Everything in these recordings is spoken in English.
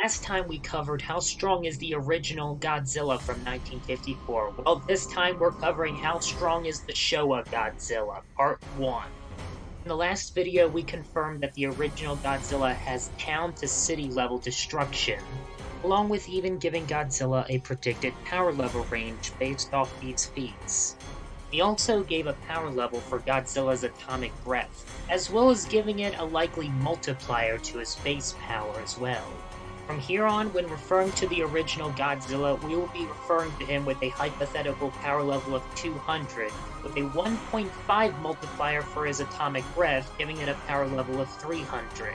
Last time we covered how strong is the original Godzilla from 1954. Well, this time we're covering how strong is the Showa Godzilla, Part 1. In the last video, we confirmed that the original Godzilla has town-to-city level destruction, along with even giving Godzilla a predicted power level range based off these feats. We also gave a power level for Godzilla's atomic breath, as well as giving it a likely multiplier to his base power as well. From here on, when referring to the original Godzilla, we will be referring to him with a hypothetical power level of 200, with a 1.5 multiplier for his atomic breath, giving it a power level of 300.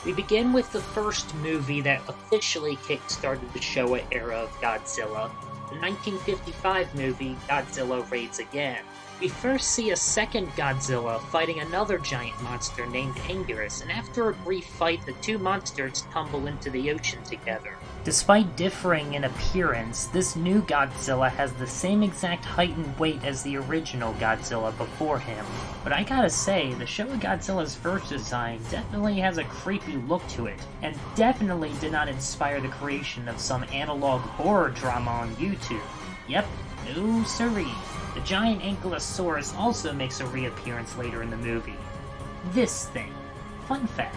We begin with the first movie that officially kick-started the Showa era of Godzilla, the 1955 movie Godzilla Raids Again. We first see a second Godzilla fighting another giant monster named Anguirus, and after a brief fight, the two monsters tumble into the ocean together. Despite differing in appearance, this new Godzilla has the same exact height and weight as the original Godzilla before him. But I gotta say, the Showa Godzilla's first design definitely has a creepy look to it, and definitely did not inspire the creation of some analog horror drama on YouTube. Yep, no siree. The giant Ankylosaurus also makes a reappearance later in the movie. This thing. Fun fact.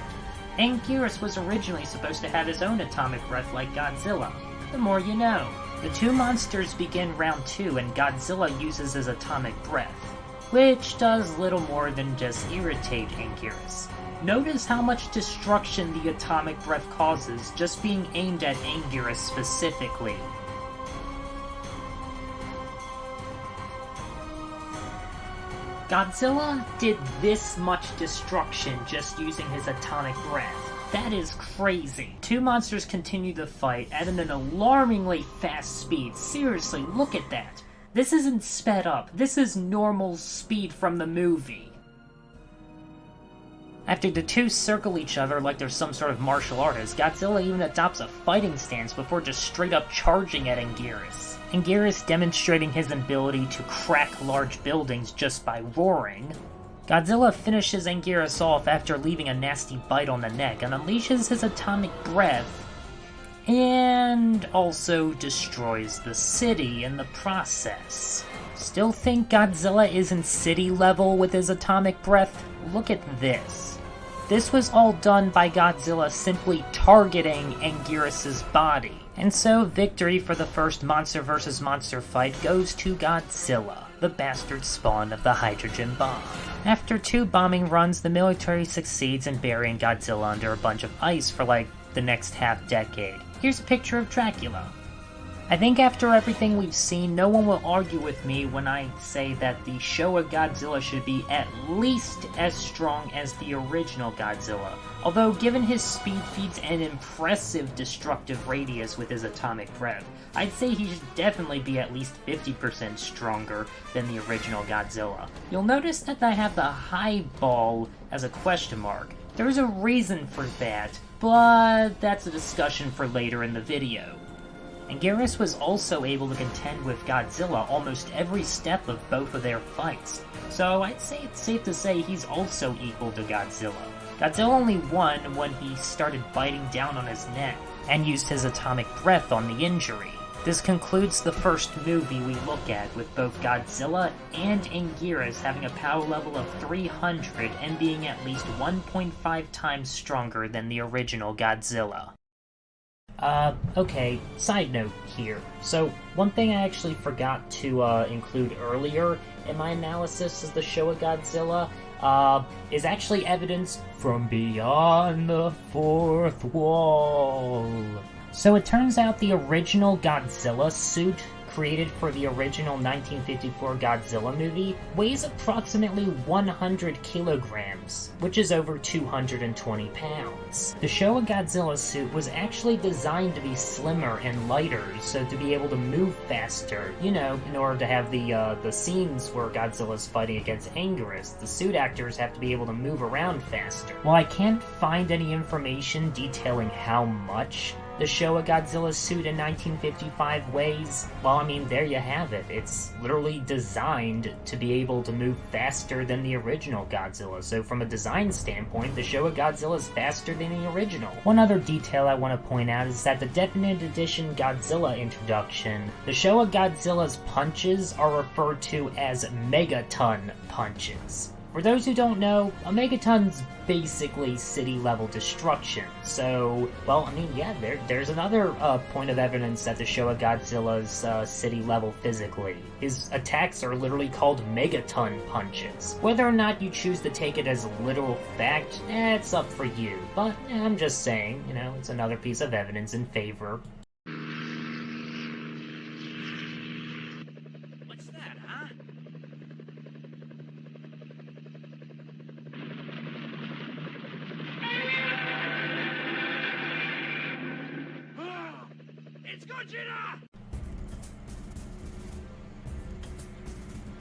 Anguirus was originally supposed to have his own atomic breath like Godzilla. The more you know. The two monsters begin round 2 and Godzilla uses his atomic breath, which does little more than just irritate Anguirus. Notice how much destruction the atomic breath causes just being aimed at Anguirus specifically. Godzilla did this much destruction just using his atomic breath. That is crazy. Two monsters continue the fight at an alarmingly fast speed. Seriously, look at that. This isn't sped up. This is normal speed from the movie. After the two circle each other like they're some sort of martial artist, Godzilla even adopts a fighting stance before just straight up charging at Anguirus. Anguirus demonstrating his ability to crack large buildings just by roaring. Godzilla finishes Anguirus off after leaving a nasty bite on the neck and unleashes his atomic breath, and also destroys the city in the process. Still think Godzilla isn't city level with his atomic breath? Look at this. This was all done by Godzilla simply targeting Anguirus' body. And so, victory for the first monster versus monster fight goes to Godzilla, the bastard spawn of the hydrogen bomb. After 2 bombing runs, the military succeeds in burying Godzilla under a bunch of ice for like the next half-decade. Here's a picture of Dracula. I think after everything we've seen, no one will argue with me when I say that the Showa Godzilla should be at least as strong as the original Godzilla. Although, given his speed feats and impressive destructive radius with his atomic breath, I'd say he should definitely be at least 50% stronger than the original Godzilla. You'll notice that I have the high ball as a question mark. There's a reason for that, but that's a discussion for later in the video. Anguirus was also able to contend with Godzilla almost every step of both of their fights, so I'd say it's safe to say he's also equal to Godzilla. Godzilla only won when he started biting down on his neck, and used his atomic breath on the injury. This concludes the first movie we look at, with both Godzilla and Anguirus having a power level of 300 and being at least 1.5 times stronger than the original Godzilla. Okay, side note here. So, one thing I actually forgot to include earlier in my analysis of the Showa Godzilla is actually evidence from beyond the fourth wall. So it turns out the original Godzilla suit, created for the original 1954 Godzilla movie, weighs approximately 100 kilograms, which is over 220 pounds. The Showa Godzilla suit was actually designed to be slimmer and lighter, so to be able to move faster, you know, in order to have the scenes where Godzilla's fighting against Anguirus, the suit actors have to be able to move around faster. While I can't find any information detailing how much the Showa Godzilla suit in 1955 weighs, well, I mean, there you have it. It's literally designed to be able to move faster than the original Godzilla, so from a design standpoint, the Showa Godzilla is faster than the original. One other detail I want to point out is that the Definitive Edition Godzilla introduction, the Showa Godzilla's punches are referred to as megaton punches. For those who don't know, a megaton's basically city-level destruction, so, well, I mean, yeah, there's another point of evidence that the Showa Godzilla's city-level physically. His attacks are literally called megaton punches. Whether or not you choose to take it as literal fact, it's up for you, but I'm just saying, you know, it's another piece of evidence in favor.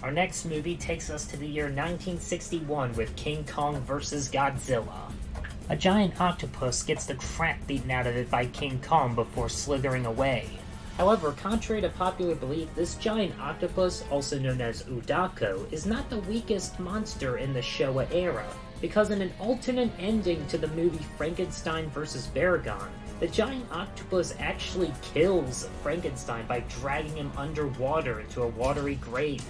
Our next movie takes us to the year 1961 with King Kong vs. Godzilla. A giant octopus gets the crap beaten out of it by King Kong before slithering away. However, contrary to popular belief, this giant octopus, also known as Udako, is not the weakest monster in the Showa era, because in an alternate ending to the movie Frankenstein vs. Baragon, the giant octopus actually kills Frankenstein by dragging him underwater into a watery grave.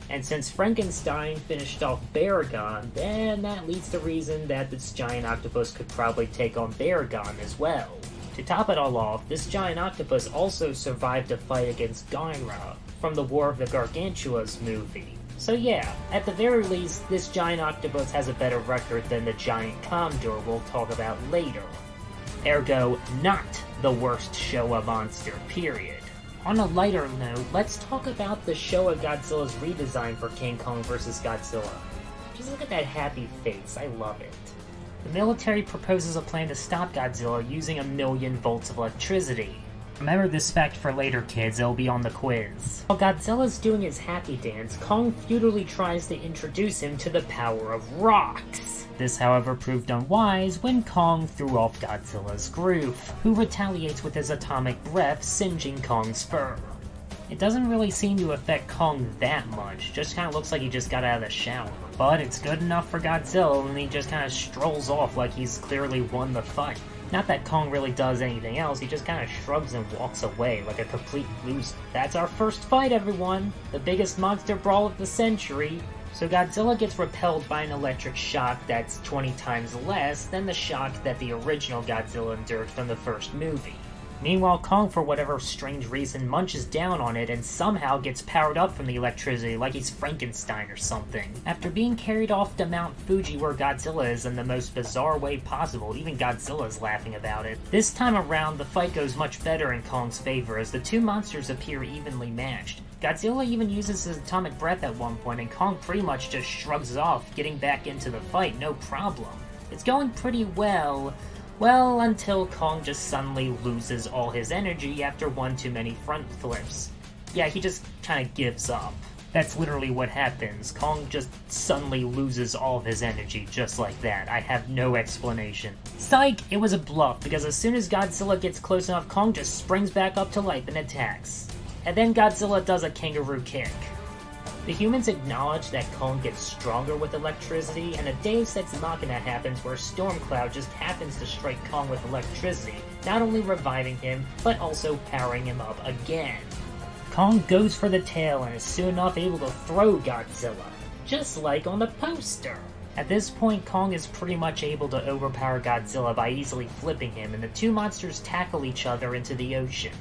And since Frankenstein finished off Baragon, then that leads to reason that this giant octopus could probably take on Baragon as well. To top it all off, this giant octopus also survived a fight against Ghidorah from the War of the Gargantuas movie. So yeah, at the very least, this giant octopus has a better record than the giant condor we'll talk about later. Ergo, not the worst Showa monster, period. On a lighter note, let's talk about the Showa Godzilla's redesign for King Kong vs. Godzilla. Just look at that happy face, I love it. The military proposes a plan to stop Godzilla using 1,000,000 volts of electricity. Remember this fact for later, kids, it'll be on the quiz. While Godzilla's doing his happy dance, Kong futilely tries to introduce him to the power of rocks. This, however, proved unwise when Kong threw off Godzilla's groove, who retaliates with his atomic breath, singeing Kong's fur. It doesn't really seem to affect Kong that much, just kinda looks like he just got out of the shower. But it's good enough for Godzilla when he just kinda strolls off like he's clearly won the fight. Not that Kong really does anything else, he just kinda shrugs and walks away like a complete loser. That's our first fight, everyone! The biggest monster brawl of the century! So Godzilla gets repelled by an electric shock that's 20 times less than the shock that the original Godzilla endured from the first movie. Meanwhile, Kong, for whatever strange reason, munches down on it and somehow gets powered up from the electricity like he's Frankenstein or something. After being carried off to Mount Fuji where Godzilla is in the most bizarre way possible, even Godzilla's laughing about it. This time around, the fight goes much better in Kong's favor as the two monsters appear evenly matched. Godzilla even uses his atomic breath at one point, and Kong pretty much just shrugs it off, getting back into the fight, no problem. It's going pretty well, until Kong just suddenly loses all his energy after one too many front flips. Yeah, he just kinda gives up. That's literally what happens. Kong just suddenly loses all of his energy, just like that. I have no explanation. Psych! It was a bluff, because as soon as Godzilla gets close enough, Kong just springs back up to life and attacks. And then Godzilla does a kangaroo kick. The humans acknowledge that Kong gets stronger with electricity, and a Deus Ex Machina happens where Storm Cloud just happens to strike Kong with electricity, not only reviving him, but also powering him up again. Kong goes for the tail and is soon enough able to throw Godzilla, just like on the poster. At this point, Kong is pretty much able to overpower Godzilla by easily flipping him, and the two monsters tackle each other into the ocean.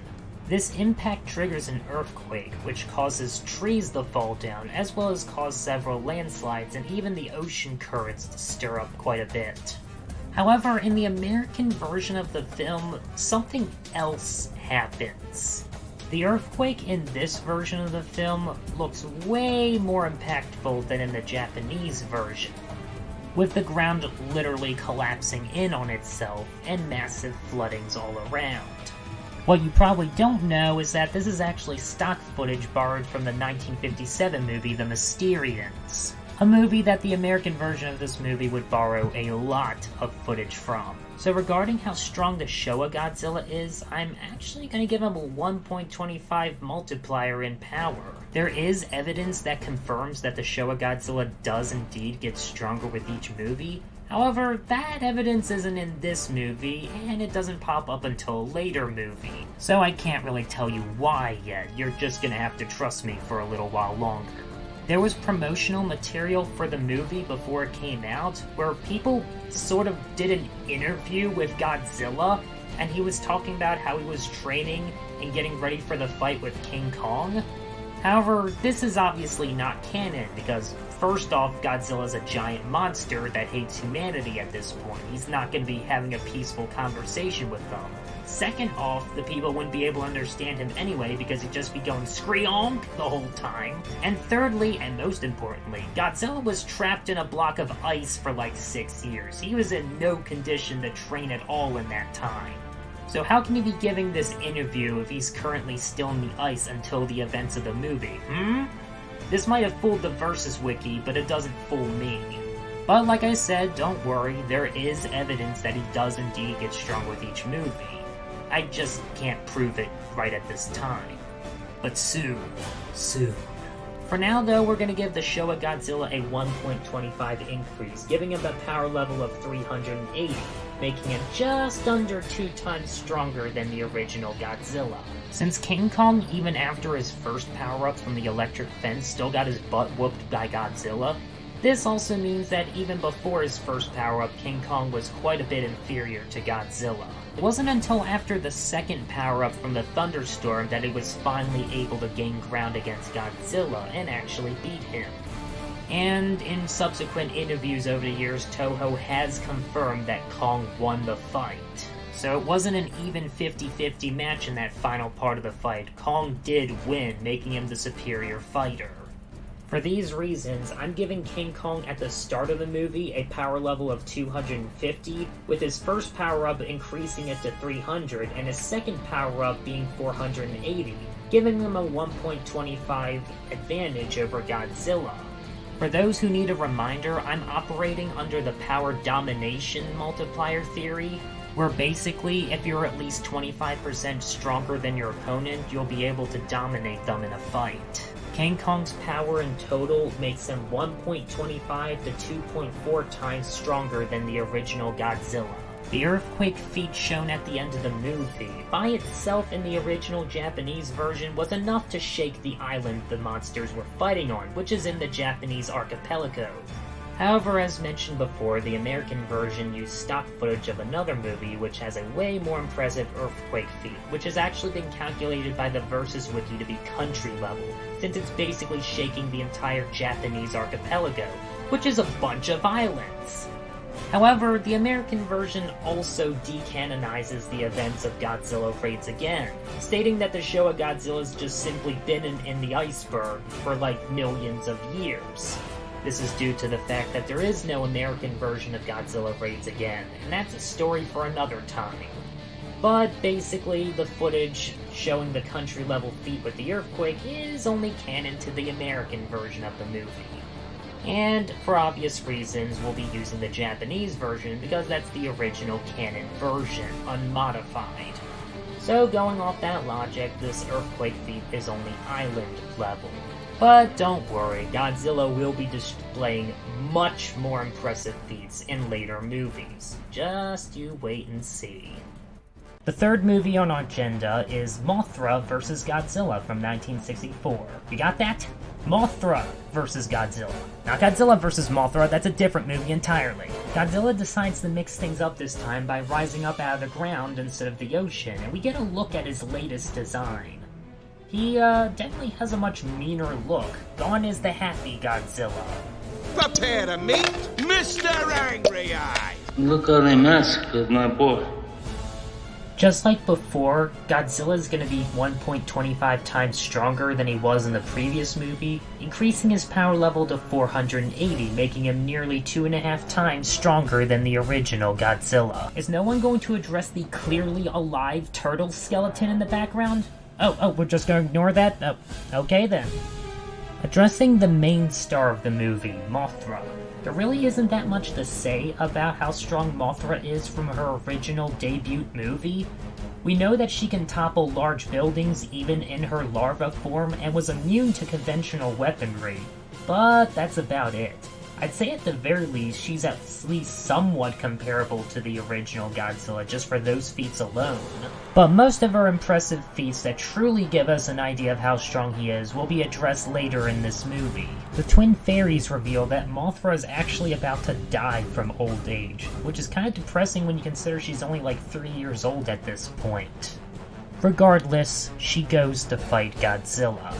This impact triggers an earthquake, which causes trees to fall down, as well as cause several landslides and even the ocean currents to stir up quite a bit. However, in the American version of the film, something else happens. The earthquake in this version of the film looks way more impactful than in the Japanese version, with the ground literally collapsing in on itself and massive floodings all around. What you probably don't know is that this is actually stock footage borrowed from the 1957 movie The Mysterians. a movie that the American version of this movie would borrow a lot of footage from. So regarding how strong the Showa Godzilla is, I'm actually going to give him a 1.25 multiplier in power. There is evidence that confirms that the Showa Godzilla does indeed get stronger with each movie. However, that evidence isn't in this movie, and it doesn't pop up until a later movie. So I can't really tell you why yet, you're just gonna have to trust me for a little while longer. There was promotional material for the movie before it came out, where people sort of did an interview with Godzilla, and he was talking about how he was training and getting ready for the fight with King Kong. However, this is obviously not canon, because first off, Godzilla's a giant monster that hates humanity at this point. He's not going to be having a peaceful conversation with them. Second off, the people wouldn't be able to understand him anyway because he'd just be going screonk the whole time. And thirdly, and most importantly, Godzilla was trapped in a block of ice for like 6 years. He was in no condition to train at all in that time. So how can he be giving this interview if he's currently still in the ice until the events of the movie, This might have fooled the Versus Wiki, but it doesn't fool me. But like I said, don't worry, there is evidence that he does indeed get stronger with each movie. I just can't prove it right at this time. But soon. For now though, we're gonna give the Showa Godzilla a 1.25 increase, giving him a power level of 380, making him just under 2 times stronger than the original Godzilla. Since King Kong, even after his first power-up from the electric fence, still got his butt whooped by Godzilla, this also means that even before his first power-up, King Kong was quite a bit inferior to Godzilla. It wasn't until after the second power-up from the thunderstorm that he was finally able to gain ground against Godzilla and actually beat him. And in subsequent interviews over the years, Toho has confirmed that Kong won the fight. So it wasn't an even 50-50 match in that final part of the fight. Kong did win, making him the superior fighter. For these reasons, I'm giving King Kong at the start of the movie a power level of 250, with his first power-up increasing it to 300, and his second power-up being 480, giving him a 1.25 advantage over Godzilla. For those who need a reminder, I'm operating under the power domination multiplier theory, where basically, if you're at least 25% stronger than your opponent, you'll be able to dominate them in a fight. King Kong's power in total makes him 1.25 to 2.4 times stronger than the original Godzilla. The earthquake feat shown at the end of the movie, by itself in the original Japanese version, was enough to shake the island the monsters were fighting on, which is in the Japanese archipelago. However, as mentioned before, the American version used stock footage of another movie which has a way more impressive earthquake feat, which has actually been calculated by the Versus Wiki to be country level, since it's basically shaking the entire Japanese archipelago, which is a bunch of islands. However, the American version also decanonizes the events of Godzilla Raids Again, stating that the Showa Godzilla's just simply been in the iceberg for like millions of years. This is due to the fact that there is no American version of Godzilla Raids Again, and that's a story for another time. But basically, the footage showing the country-level feat with the earthquake is only canon to the American version of the movie. And, for obvious reasons, we'll be using the Japanese version because that's the original canon version, unmodified. So, going off that logic, this earthquake feat is only island level. But don't worry, Godzilla will be displaying much more impressive feats in later movies. Just you wait and see. The third movie on our agenda is Mothra vs. Godzilla from 1964. You got that? Mothra vs. Godzilla. Not Godzilla vs. Mothra, that's a different movie entirely. Godzilla decides to mix things up this time by rising up out of the ground instead of the ocean, and we get a look at his latest design. He definitely has a much meaner look. Gone is the happy Godzilla. Prepare to meet Mr. Angry Eye! Look how they massacred my boy. Just like before, Godzilla's gonna be 1.25 times stronger than he was in the previous movie, increasing his power level to 480, making him nearly 2.5 times stronger than the original Godzilla. Is no one going to address the clearly alive turtle skeleton in the background? Oh, we're just gonna ignore that? Oh, okay then. Addressing the main star of the movie, Mothra, there really isn't that much to say about how strong Mothra is from her original debut movie. We know that she can topple large buildings even in her larva form and was immune to conventional weaponry, but that's about it. I'd say at the very least she's at least somewhat comparable to the original Godzilla just for those feats alone. But most of her impressive feats that truly give us an idea of how strong he is will be addressed later in this movie. The twin fairies reveal that Mothra is actually about to die from old age, which is kind of depressing when you consider she's only like 3 years old at this point. Regardless, she goes to fight Godzilla.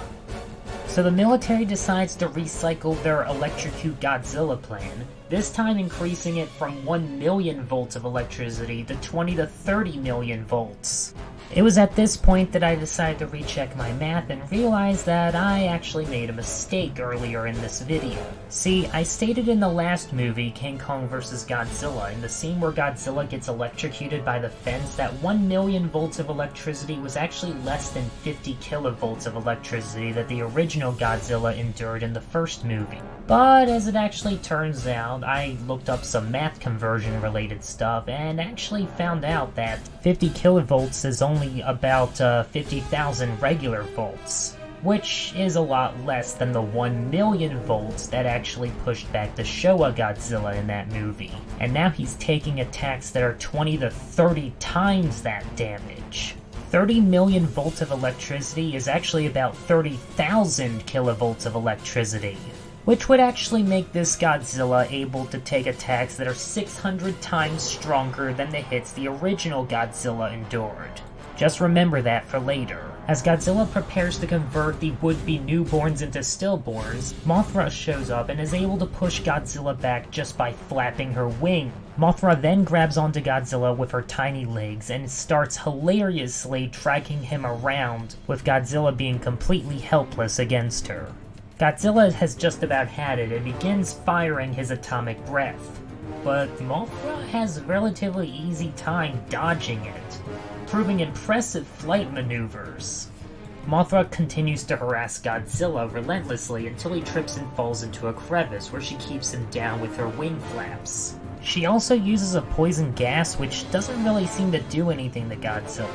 So the military decides to recycle their Electrocute Godzilla plan, this time increasing it from 1 million volts of electricity to 20 to 30 million volts. It was at this point that I decided to recheck my math and realized that I actually made a mistake earlier in this video. See, I stated in the last movie, King Kong vs. Godzilla, in the scene where Godzilla gets electrocuted by the fence, that 1 million volts of electricity was actually less than 50 kilovolts of electricity that the original Godzilla endured in the first movie. But as it actually turns out, I looked up some math conversion related stuff and actually found out that 50 kilovolts is only about 50,000 regular volts, which is a lot less than the 1 million volts that actually pushed back the Showa Godzilla in that movie. And now he's taking attacks that are 20 to 30 times that damage. 30 million volts of electricity is actually about 30,000 kilovolts of electricity, which would actually make this Godzilla able to take attacks that are 600 times stronger than the hits the original Godzilla endured. Just remember that for later. As Godzilla prepares to convert the would-be newborns into stillborns, Mothra shows up and is able to push Godzilla back just by flapping her wing. Mothra then grabs onto Godzilla with her tiny legs and starts hilariously dragging him around, with Godzilla being completely helpless against her. Godzilla has just about had it and begins firing his atomic breath, but Mothra has a relatively easy time dodging it, proving impressive flight maneuvers. Mothra continues to harass Godzilla relentlessly until he trips and falls into a crevice where she keeps him down with her wing flaps. She also uses a poison gas which doesn't really seem to do anything to Godzilla.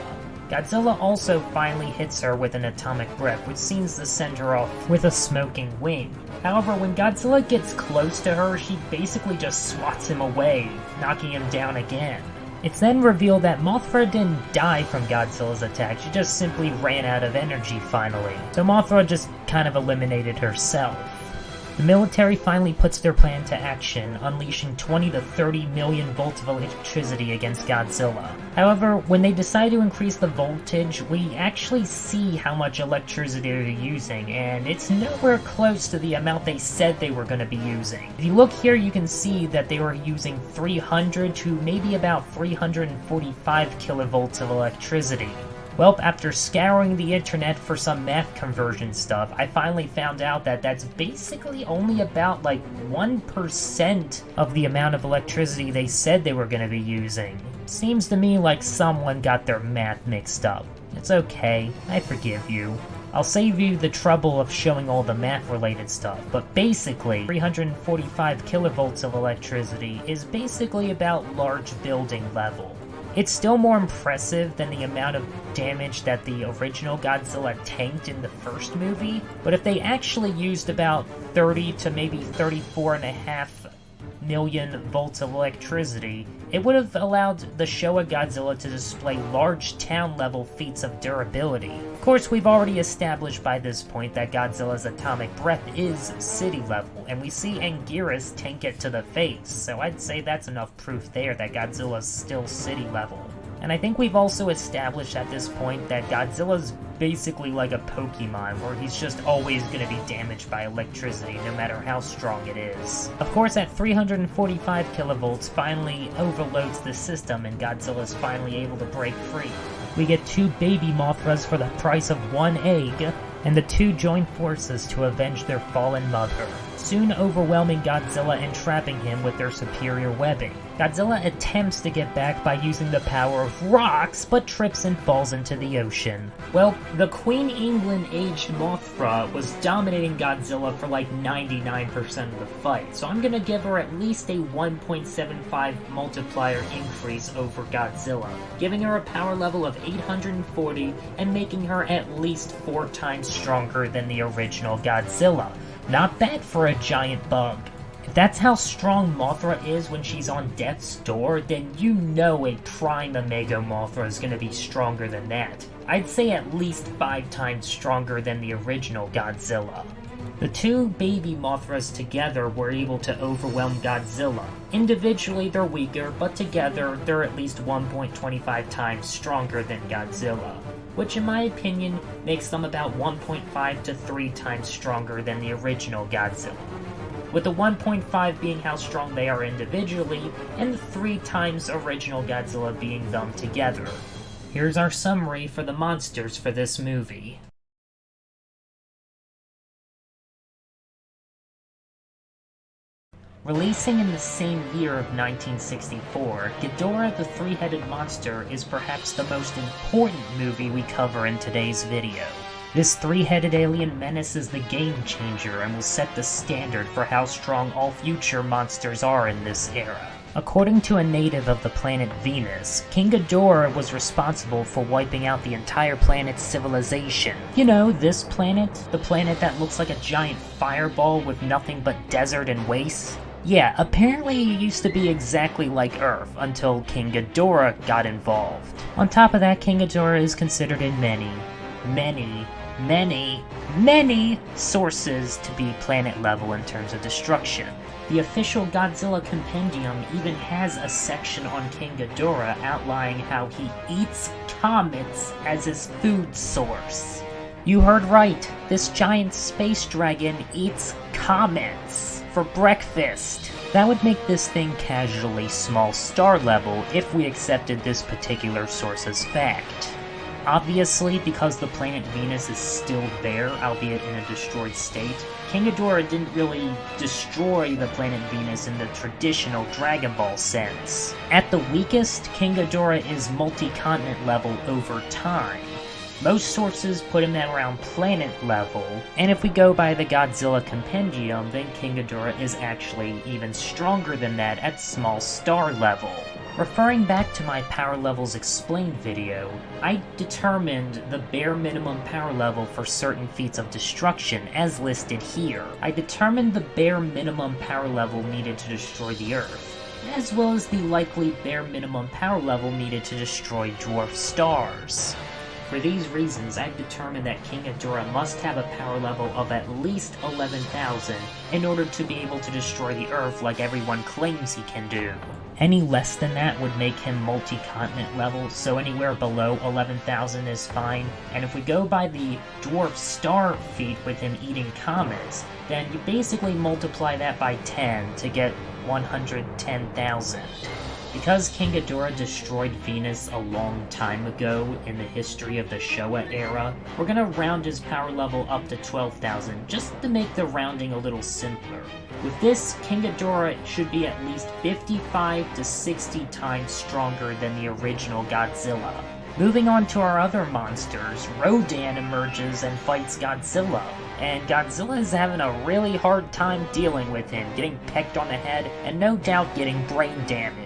Godzilla also finally hits her with an atomic breath, which seems to send her off with a smoking wing. However, when Godzilla gets close to her, she basically just swats him away, knocking him down again. It's then revealed that Mothra didn't die from Godzilla's attack, she just simply ran out of energy finally. So Mothra just kind of eliminated herself. The military finally puts their plan to action, unleashing 20 to 30 million volts of electricity against Godzilla. However, when they decide to increase the voltage, we actually see how much electricity they're using, and it's nowhere close to the amount they said they were going to be using. If you look here, you can see that they were using 300 to maybe about 345 kilovolts of electricity. Well, after scouring the internet for some math conversion stuff, I finally found out that that's basically only about like 1% of the amount of electricity they said they were going to be using. Seems to me like someone got their math mixed up. It's okay, I forgive you. I'll save you the trouble of showing all the math-related stuff, but basically, 345 kilovolts of electricity is basically about large building level. It's still more impressive than the amount of damage that the original Godzilla tanked in the first movie, but if they actually used about 30 to maybe 34.5 million volts of electricity, it would have allowed the Showa Godzilla to display large town-level feats of durability. Of course, we've already established by this point that Godzilla's atomic breath is city-level, and we see Anguirus tank it to the face, so I'd say that's enough proof there that Godzilla's still city-level. And I think we've also established at this point that Godzilla's basically like a Pokemon, where he's just always going to be damaged by electricity, no matter how strong it is. Of course, at 345 kilovolts finally overloads the system, and Godzilla's finally able to break free. We get 2 baby Mothras for the price of 1 egg, and the two join forces to avenge their fallen mother. soon overwhelming Godzilla and trapping him with their superior webbing. Godzilla attempts to get back by using the power of rocks, but trips and falls into the ocean. Well, the Queen England aged Mothra was dominating Godzilla for like 99% of the fight, so I'm gonna give her at least a 1.75 multiplier increase over Godzilla, giving her a power level of 840 and making her at least 4 times stronger than the original Godzilla. Not bad for a giant bug. If that's how strong Mothra is when she's on death's door, then you know a Prime Omega Mothra is going to be stronger than that. I'd say at least 5 times stronger than the original Godzilla. The two baby Mothras together were able to overwhelm Godzilla. Individually they're weaker, but together they're at least 1.25 times stronger than Godzilla, which in my opinion makes them about 1.5 to 3 times stronger than the original Godzilla, with the 1.5 being how strong they are individually, and the 3 times original Godzilla being them together. Here's our summary for the monsters for this movie. Releasing in the same year of 1964, Ghidorah the Three-Headed Monster is perhaps the most important movie we cover in today's video. This three-headed alien menace is the game changer and will set the standard for how strong all future monsters are in this era. According to a native of the planet Venus, King Ghidorah was responsible for wiping out the entire planet's civilization. You know, this planet? The planet that looks like a giant fireball with nothing but desert and waste? Yeah, apparently it used to be exactly like Earth until King Ghidorah got involved. On top of that, King Ghidorah is considered in many sources to be planet level in terms of destruction. The official Godzilla Compendium even has a section on King Ghidorah outlining how he eats comets as his food source. You heard right, this giant space dragon eats comets for breakfast. That would make this thing casually small star level if we accepted this particular source as fact. Obviously, because the planet Venus is still there, albeit in a destroyed state, King Ghidorah didn't really destroy the planet Venus in the traditional Dragon Ball sense. At the weakest, King Ghidorah is multi-continent level over time. Most sources put him at around planet level, and if we go by the Godzilla Compendium, then King Ghidorah is actually even stronger than that at small star level. Referring back to my Power Levels Explained video, I determined the bare minimum power level for certain feats of destruction as listed here. I determined the bare minimum power level needed to destroy the Earth, as well as the likely bare minimum power level needed to destroy dwarf stars. For these reasons, I've determined that King Ghidorah must have a power level of at least 11,000 in order to be able to destroy the Earth like everyone claims he can do. Any less than that would make him multi-continent level, so anywhere below 11,000 is fine. And if we go by the dwarf star feat with him eating comets, then you basically multiply that by 10 to get 110,000. Because King Ghidorah destroyed Venus a long time ago in the history of the Showa era, we're gonna round his power level up to 12,000 just to make the rounding a little simpler. With this, King Ghidorah should be at least 55 to 60 times stronger than the original Godzilla. Moving on to our other monsters, Rodan emerges and fights Godzilla, and Godzilla is having a really hard time dealing with him, getting pecked on the head, and no doubt getting brain damage.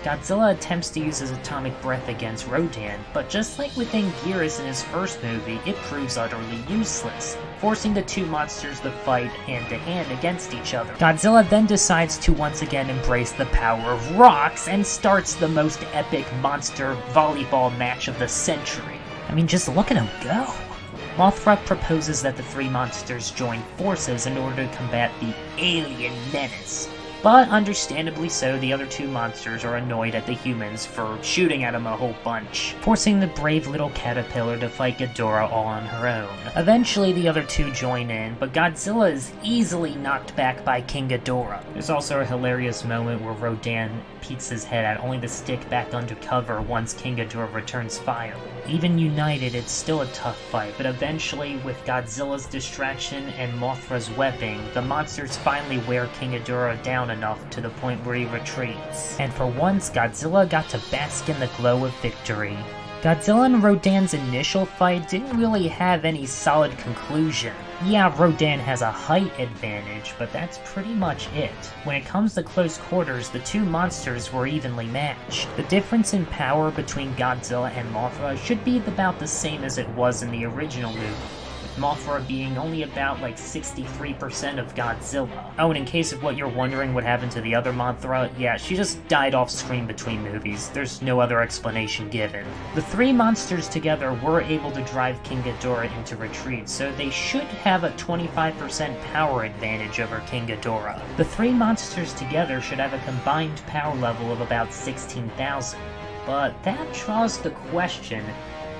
Godzilla attempts to use his atomic breath against Rodan, but just like with Anguirus in his first movie, it proves utterly useless, forcing the two monsters to fight hand-to-hand against each other. Godzilla then decides to once again embrace the power of rocks and starts the most epic monster volleyball match of the century. I mean, just look at him go! Mothra proposes that the three monsters join forces in order to combat the alien menace, But understandably so, the other two monsters are annoyed at the humans for shooting at them a whole bunch, forcing the brave little caterpillar to fight Ghidorah all on her own. Eventually the other two join in, but Godzilla is easily knocked back by King Ghidorah. There's also a hilarious moment where Rodan peeks his head out only to stick back under cover once King Ghidorah returns fire. Even united, it's still a tough fight, but eventually, with Godzilla's distraction and Mothra's webbing, the monsters finally wear King Ghidorah down enough to the point where he retreats. And for once, Godzilla got to bask in the glow of victory. Godzilla and Rodan's initial fight didn't really have any solid conclusion. Yeah, Rodan has a height advantage, but that's pretty much it. When it comes to close quarters, the two monsters were evenly matched. The difference in power between Godzilla and Mothra should be about the same as it was in the original movie, with Mothra being only about like 63% of Godzilla. Oh, and in case of what you're wondering what happened to the other Mothra, yeah, she just died off screen between movies. There's no other explanation given. The three monsters together were able to drive King Ghidorah into retreat, so they should have a 25% power advantage over King Ghidorah. The three monsters together should have a combined power level of about 16,000. But that draws the question,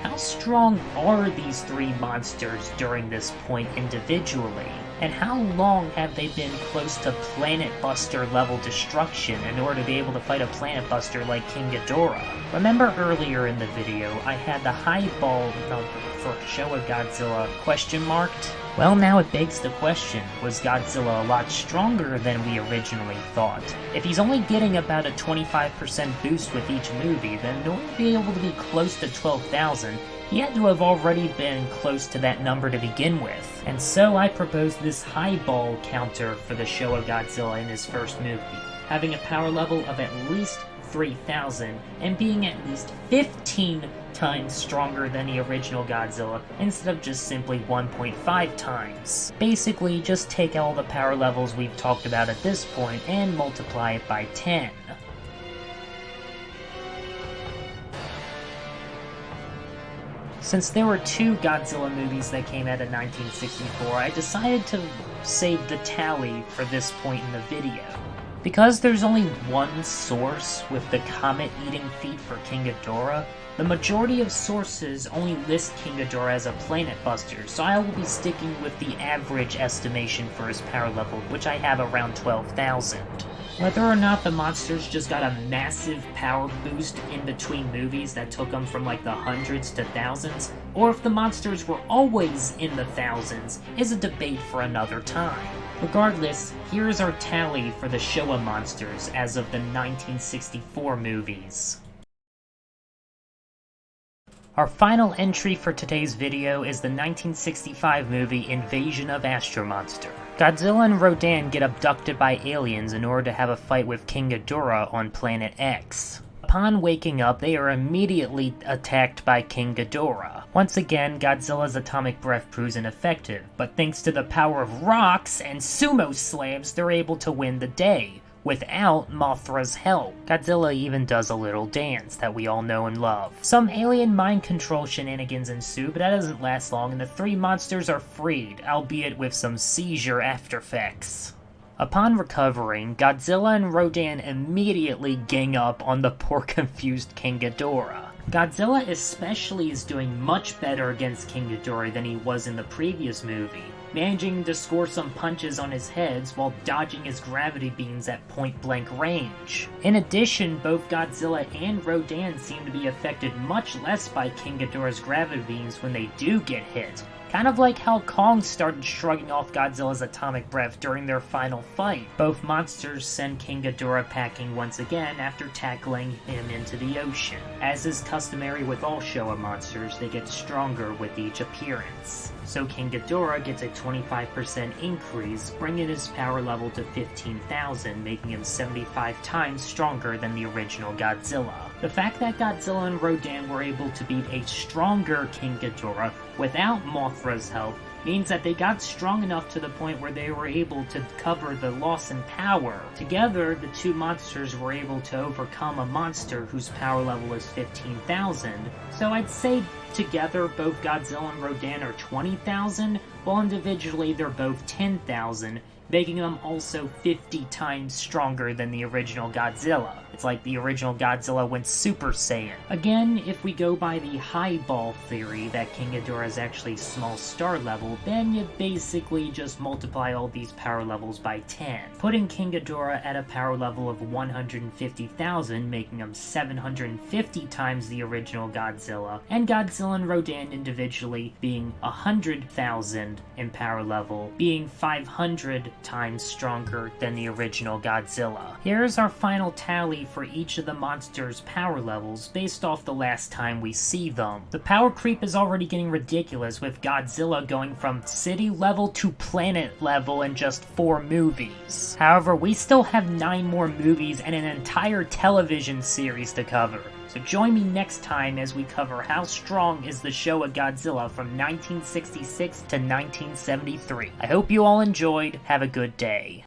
how strong are these three monsters during this point individually? And how long have they been close to Planet Buster level destruction in order to be able to fight a Planet Buster like King Ghidorah? Remember earlier in the video, I had the highball number for Showa Godzilla question marked? Well, now it begs the question, was Godzilla a lot stronger than we originally thought? If he's only getting about a 25% boost with each movie, then in order to be able to be close to 12,000, he had to have already been close to that number to begin with. And so I proposed this highball counter for the Showa Godzilla in his first movie, having a power level of at least 3,000 and being at least 15 times stronger than the original Godzilla instead of just simply 1.5 times. Basically, just take all the power levels we've talked about at this point and multiply it by 10. Since there were two Godzilla movies that came out in 1964, I decided to save the tally for this point in the video. Because there's only one source with the comet-eating feat for King Ghidorah, the majority of sources only list King Ghidorah as a planet buster, so I will be sticking with the average estimation for his power level, which I have around 12,000. Whether or not the monsters just got a massive power boost in between movies that took them from like the hundreds to thousands, or if the monsters were always in the thousands, is a debate for another time. Regardless, here is our tally for the Showa monsters as of the 1964 movies. Our final entry for today's video is the 1965 movie Invasion of Astro Monster. Godzilla and Rodan get abducted by aliens in order to have a fight with King Ghidorah on Planet X. Upon waking up, they are immediately attacked by King Ghidorah. Once again, Godzilla's atomic breath proves ineffective, but thanks to the power of rocks and sumo slams, they're able to win the day, without Mothra's help. Godzilla even does a little dance that we all know and love. Some alien mind control shenanigans ensue, but that doesn't last long, and the three monsters are freed, albeit with some seizure aftereffects. Upon recovering, Godzilla and Rodan immediately gang up on the poor confused King Ghidorah. Godzilla especially is doing much better against King Ghidorah than he was in the previous movie, managing to score some punches on his heads while dodging his gravity beams at point-blank range. In addition, both Godzilla and Rodan seem to be affected much less by King Ghidorah's gravity beams when they do get hit, kind of like how Kong started shrugging off Godzilla's atomic breath during their final fight. Both monsters send King Ghidorah packing once again after tackling him into the ocean. As is customary with all Showa monsters, they get stronger with each appearance. So King Ghidorah gets a 25% increase, bringing his power level to 15,000, making him 75 times stronger than the original Godzilla. The fact that Godzilla and Rodan were able to beat a stronger King Ghidorah without Mothra's help means that they got strong enough to the point where they were able to cover the loss in power. Together, the two monsters were able to overcome a monster whose power level is 15,000, so I'd say together both Godzilla and Rodan are 20,000, while individually they're both 10,000, making them also 50 times stronger than the original Godzilla. It's like the original Godzilla went Super Saiyan. Again, if we go by the highball theory that King Ghidorah is actually small star level, then you basically just multiply all these power levels by 10, putting King Ghidorah at a power level of 150,000, making him 750 times the original Godzilla, and Godzilla and Rodan individually being 100,000 in power level, being 500 times stronger than the original Godzilla. Here's our final tally for each of the monsters' power levels based off the last time we see them. The power creep is already getting ridiculous, with Godzilla going from city level to planet level in just 4 movies. However, we still have 9 more movies and an entire television series to cover. So join me next time as we cover how strong is the Showa Godzilla from 1966 to 1973. I hope you all enjoyed. Have a good day.